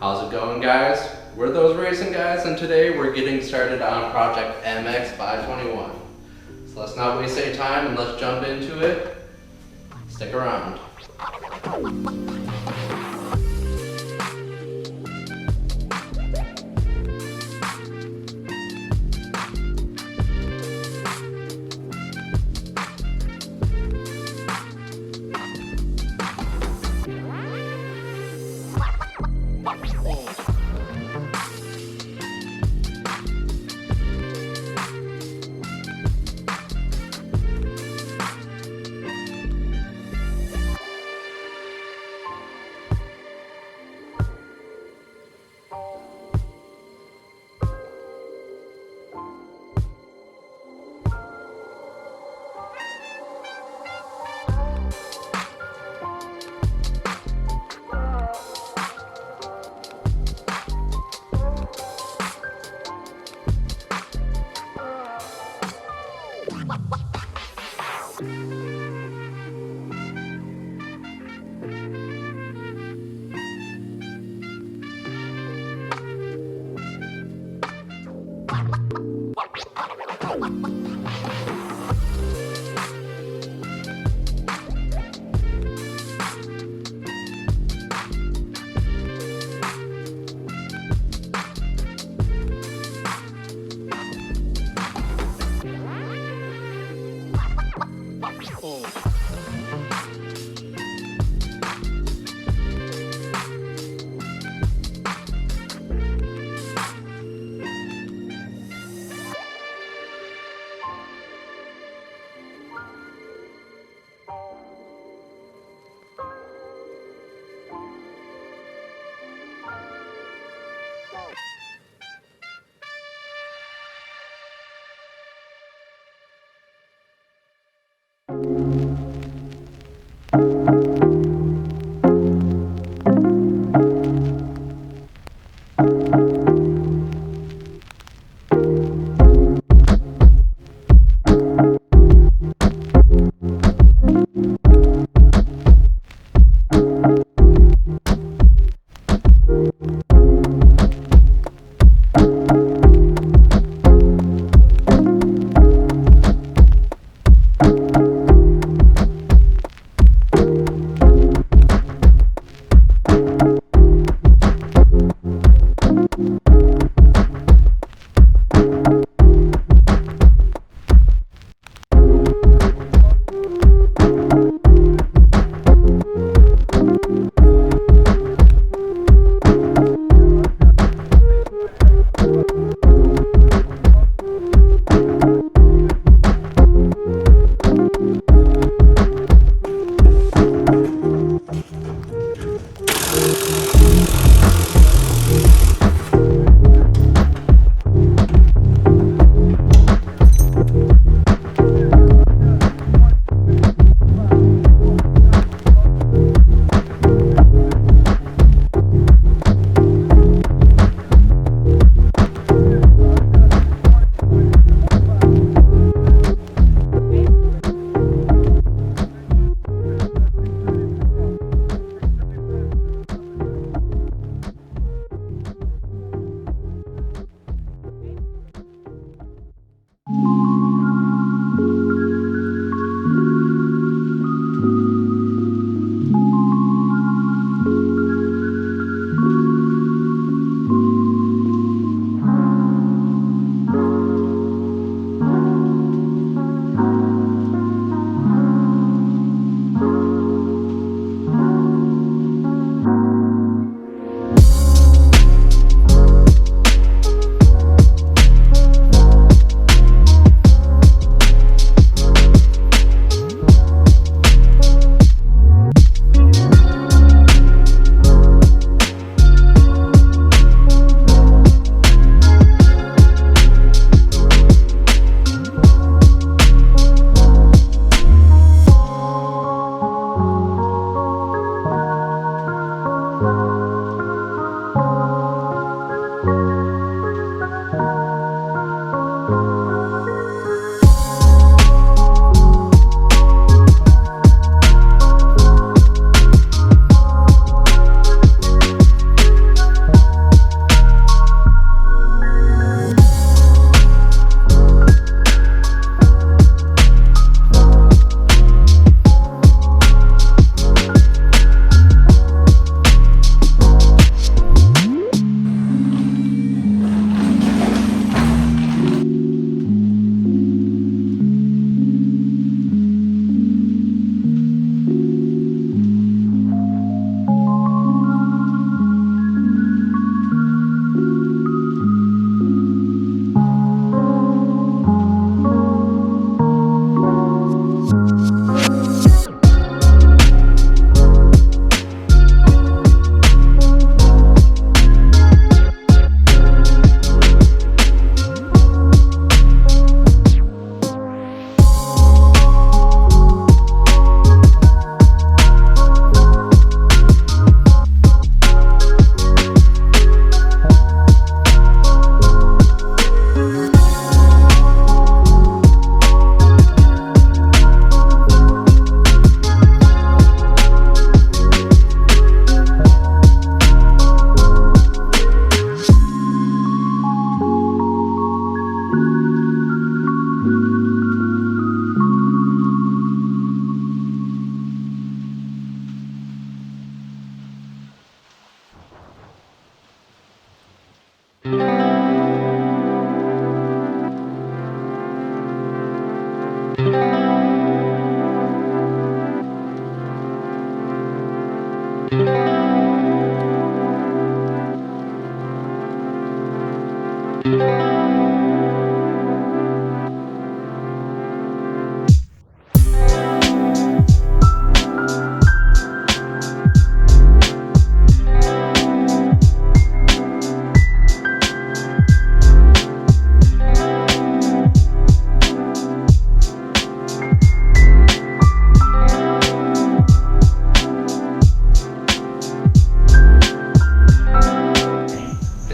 How's it going, guys? We're those racing guys, and today we're getting started on Project MX521. So let's not waste any time and let's jump into it. Stick around.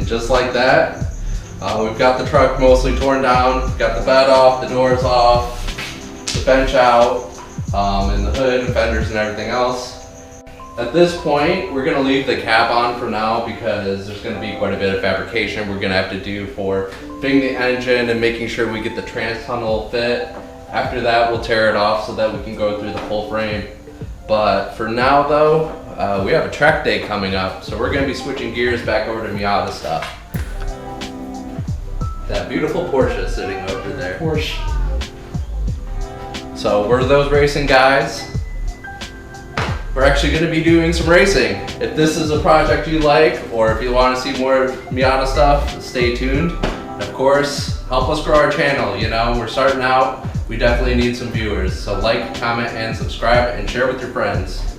Just like that, we've got the truck mostly torn down, got the bed off, the doors off, the bench out, and the hood and fenders and everything else. At this point, we're going to leave the cab on for now because there's going to be quite a bit of fabrication we're going to have to do for fitting the engine and making sure we get the trans tunnel fit. After that, we'll tear it off so that we can go through the full frame. But for now though, we have a track day coming up, so we're going to be switching gears back over to Miata stuff. That beautiful Porsche sitting over there. Porsche. So we're those racing guys. We're actually going to be doing some racing. If this is a project you like, or if you want to see more Miata stuff, stay tuned. And of course, help us grow our channel. You know, we're starting out. We definitely need some viewers. So like, comment, and subscribe, and share with your friends.